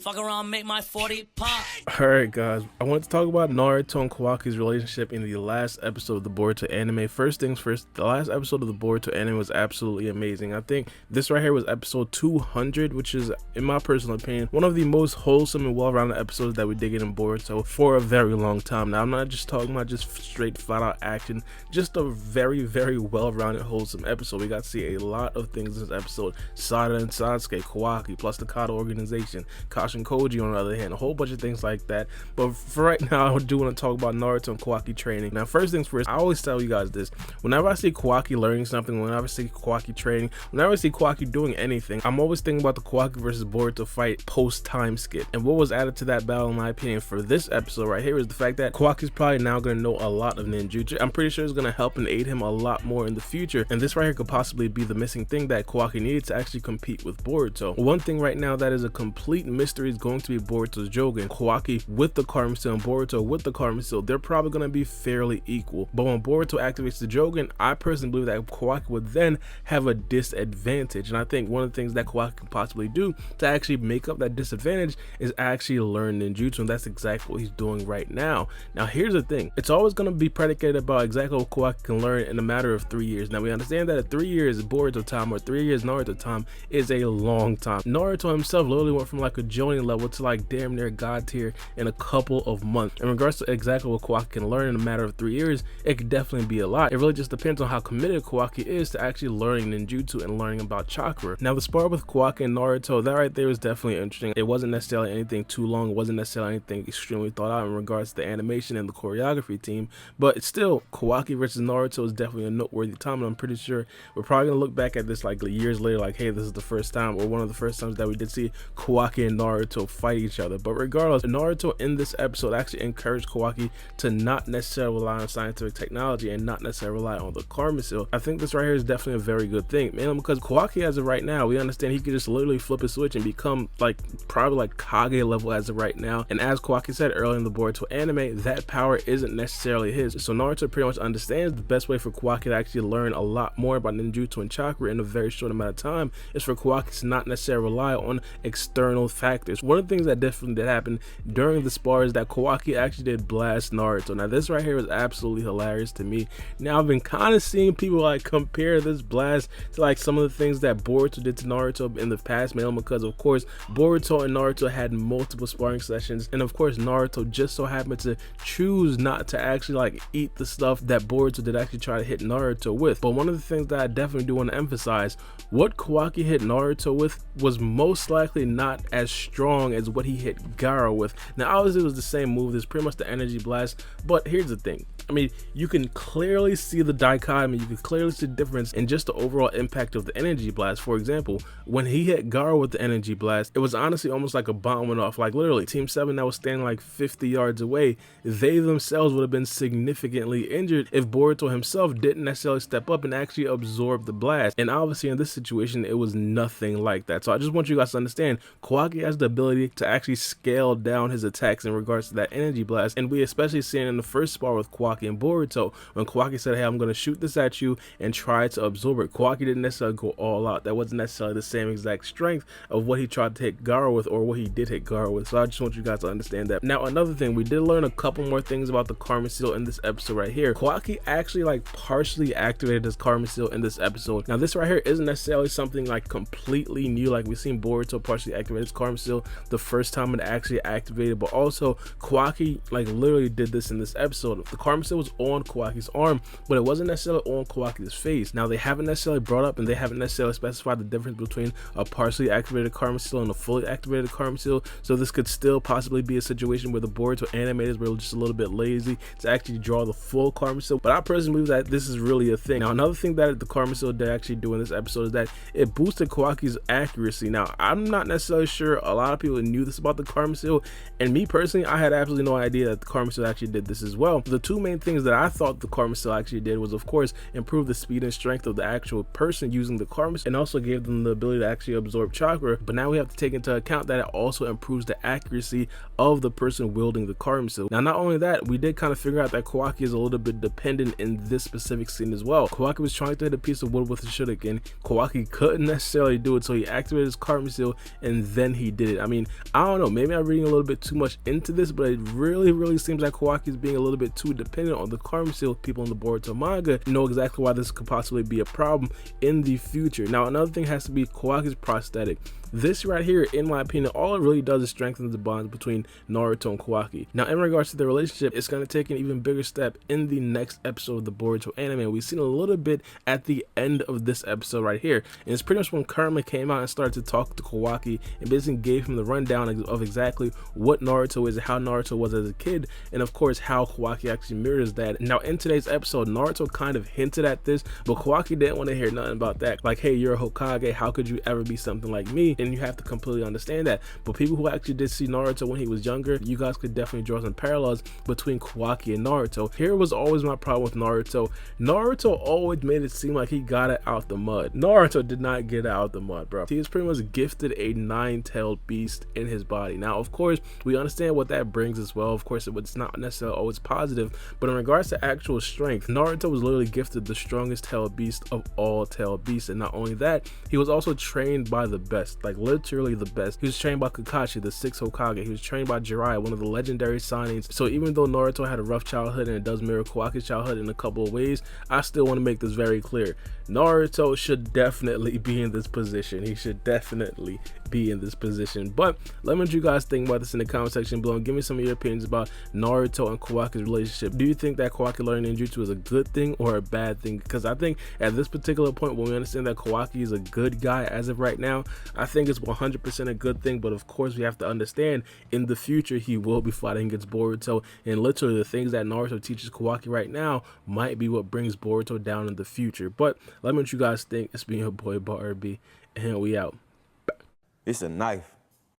Fuck around, make my 40 pop. Alright guys, I wanted to talk about Naruto and Kawaki's relationship in the last episode of the Boruto anime. First things first, the last episode of the Boruto anime was absolutely amazing. I think this right here was episode 200, which is, in my personal opinion, one of the most wholesome and well-rounded episodes that we did get in Boruto for a very long time. Now, I'm not just talking about just straight flat-out action, just a very, very well-rounded, wholesome episode. We got to see a lot of things in this episode. Sada and Sasuke, Kawaki, plus the Kado organization, Kashin Koji on the other hand, a whole bunch of things like that. But for right now, I do want to talk about Naruto and Kawaki training. Now, first things first, I always tell you guys this: whenever I see Kawaki learning something, whenever I see Kawaki training, whenever I see Kawaki doing anything, I'm always thinking about the Kawaki versus Boruto fight post time skip. And what was added to that battle, in my opinion, for this episode right here is the fact that Kawaki's probably now going to know a lot of ninjutsu. I'm pretty sure it's going to help and aid him a lot more in the future, and this right here could possibly be the missing thing that Kawaki needed to actually compete with Boruto. One thing right now that is a complete mystery is going to be Boruto's Jogan. Kawaki with the Karma Seal and Boruto with the Karma Seal, they're probably going to be fairly equal. But when Boruto activates the Jogan, I personally believe that Kawaki would then have a disadvantage. And I think one of the things that Kawaki can possibly do to actually make up that disadvantage is actually learn ninjutsu, and that's exactly what he's doing right now. Now, here's the thing: it's always going to be predicated about exactly what Kawaki can learn in a matter of 3 years. Now, we understand that 3 years Boruto time or 3 years Naruto time is a long time. Naruto himself literally went from like a Jonin level to like damn near God tier in a couple of months. In regards to exactly what Kawaki can learn in a matter of 3 years, it could definitely be a lot. It really just depends on how committed Kawaki is to actually learning ninjutsu and learning about chakra. Now, the spar with Kawaki and Naruto, that right there was definitely interesting. It wasn't necessarily anything too long, it wasn't necessarily anything extremely thought out in regards to the animation and the choreography team, but it's still, Kawaki versus Naruto is definitely a noteworthy time, and I'm pretty sure we're probably gonna look back at this like years later like, hey, this is the first time, or one of the first times that we did see Kawaki and Naruto fight each other. But regardless, Naruto in this episode actually encouraged Kawaki to not necessarily rely on scientific technology and not necessarily rely on the Karma Seal. I think this right here is definitely a very good thing, man, because Kawaki as of right now, we understand he could just literally flip a switch and become like probably like Kage level as of right now. And as Kawaki said earlier in the Boruto anime, that power isn't necessarily his. So Naruto pretty much understands the best way for Kawaki to actually learn a lot more about ninjutsu and chakra in a very short amount of time is for Kawaki to not necessarily rely on external factors. One of the things that definitely did happen during the spar is that Kawaki actually did blast Naruto. Now, this right here is absolutely hilarious to me. Now, I've been kind of seeing people like compare this blast to like some of the things that Boruto did to Naruto in the past, mainly because of course Boruto and Naruto had multiple sparring sessions, and of course Naruto just so happened to choose not to actually like eat the stuff that Boruto did actually try to hit Naruto with. But one of the things that I definitely do want to emphasize, what Kawaki hit Naruto with was most likely not as strong as what he hit Gaara with. Now, obviously it was the same move, there's pretty much the energy blast, but here's the thing, I mean, you can clearly see the dichotomy, you can clearly see the difference in just the overall impact of the energy blast. For example, when he hit Gaara with the energy blast, it was honestly almost like a bomb went off. Like literally, Team 7 that was standing like 50 yards away, they themselves would have been significantly injured if Boruto himself didn't necessarily step up and actually absorb the blast. And obviously in this situation, it was nothing like that. So I just want you guys to understand, Kawaki has the ability to actually scale down his attacks in regards to that energy blast. And we especially seen in the first spar with Kawaki and Boruto, when Kawaki said, hey, I'm going to shoot this at you and try to absorb it. Kawaki didn't necessarily go all out. That wasn't necessarily the same exact strength of what he tried to hit Gaara with, or what he did hit Gaara with. So I just want you guys to understand that. Now, another thing, we did learn a couple more things about the Karma Seal in this episode right here. Kawaki actually like partially activated his Karma Seal in this episode. Now, this right here isn't necessarily something like completely new, like we've seen Boruto partially activate his Karma Seal the first time it actually activated, but also Kawaki like literally did this in this episode. The Karma Seal was on Kawaki's arm, but it wasn't necessarily on Kawaki's face. Now, they haven't necessarily brought up and they haven't necessarily specified the difference between a partially activated Karma Seal and a fully activated Karma Seal, so this could still possibly be a situation where the Boruto animators were just a little bit lazy to actually draw the full Karma Seal. But I personally believe that this is really a thing. Now, another thing that the Karma Seal did actually do in this episode is that it boosted Kawaki's accuracy. Now, I'm not necessarily sure a lot of people knew this about the Karma Seal, and me personally, I had absolutely no idea that the Karma Seal actually did this as well. The two main main things that I thought the Karma Seal actually did was, of course, improve the speed and strength of the actual person using the Karma Seal, and also gave them the ability to actually absorb chakra. But now we have to take into account that it also improves the accuracy of the person wielding the Karma Seal. Now, not only that, we did kind of figure out that Kawaki is a little bit dependent in this specific scene as well. Kawaki was trying to hit a piece of wood with a shuriken. Kawaki couldn't necessarily do it, so he activated his Karma Seal and then he did it. I mean, I don't know, maybe I'm reading a little bit too much into this, but it really seems like Kawaki is being a little bit too dependent on the Karma Seal. People in the Boruto manga know exactly why this could possibly be a problem in the future. Now, another thing has to be Kawaki's prosthetic. This right here, in my opinion, all it really does is strengthen the bonds between Naruto and Kawaki. Now, in regards to their relationship, it's going to take an even bigger step in the next episode of the Boruto anime. We've seen a little bit at the end of this episode right here, and it's pretty much when Kurama came out and started to talk to Kawaki and basically gave him the rundown of exactly what Naruto is and how Naruto was as a kid, and of course how Kawaki actually mirrors that. Now, in today's episode, Naruto kind of hinted at this, but Kawaki didn't want to hear nothing about that. Like, hey, you're a Hokage, how could you ever be something like me? And you have to completely understand that. But people who actually did see Naruto when he was younger, you guys could definitely draw some parallels between Kawaki and Naruto. Here was always my problem with Naruto. Naruto always made it seem like he got it out the mud. Naruto did not get it out the mud, bro. He was pretty much gifted a nine-tailed beast in his body. Now, of course, we understand what that brings as well. Of course, it's not necessarily always positive, but in regards to actual strength, Naruto was literally gifted the strongest tailed beast of all tailed beasts. And not only that, he was also trained by the best, like literally the best. He was trained by Kakashi, the 6th Hokage. He was trained by Jiraiya, one of the legendary signings. So even though Naruto had a rough childhood and it does mirror Kawaki's childhood in a couple of ways, I still want to make this very clear. Naruto should definitely be in this position. He should definitely be in this position. But let me know what you guys think about this in the comment section below, and give me some of your opinions about Naruto and Kawaki's relationship. Do you think that Kawaki learning Ninjutsu is a good thing or a bad thing? Because I think at this particular point, when we understand that Kawaki is a good guy as of right now, I think it's 100% a good thing. But of course, we have to understand in the future he will be fighting against Boruto, and literally the things that Naruto teaches Kawaki right now might be what brings Boruto down in the future. But let me know what you guys think. It's been your boy Baara, and we out. It's a knife.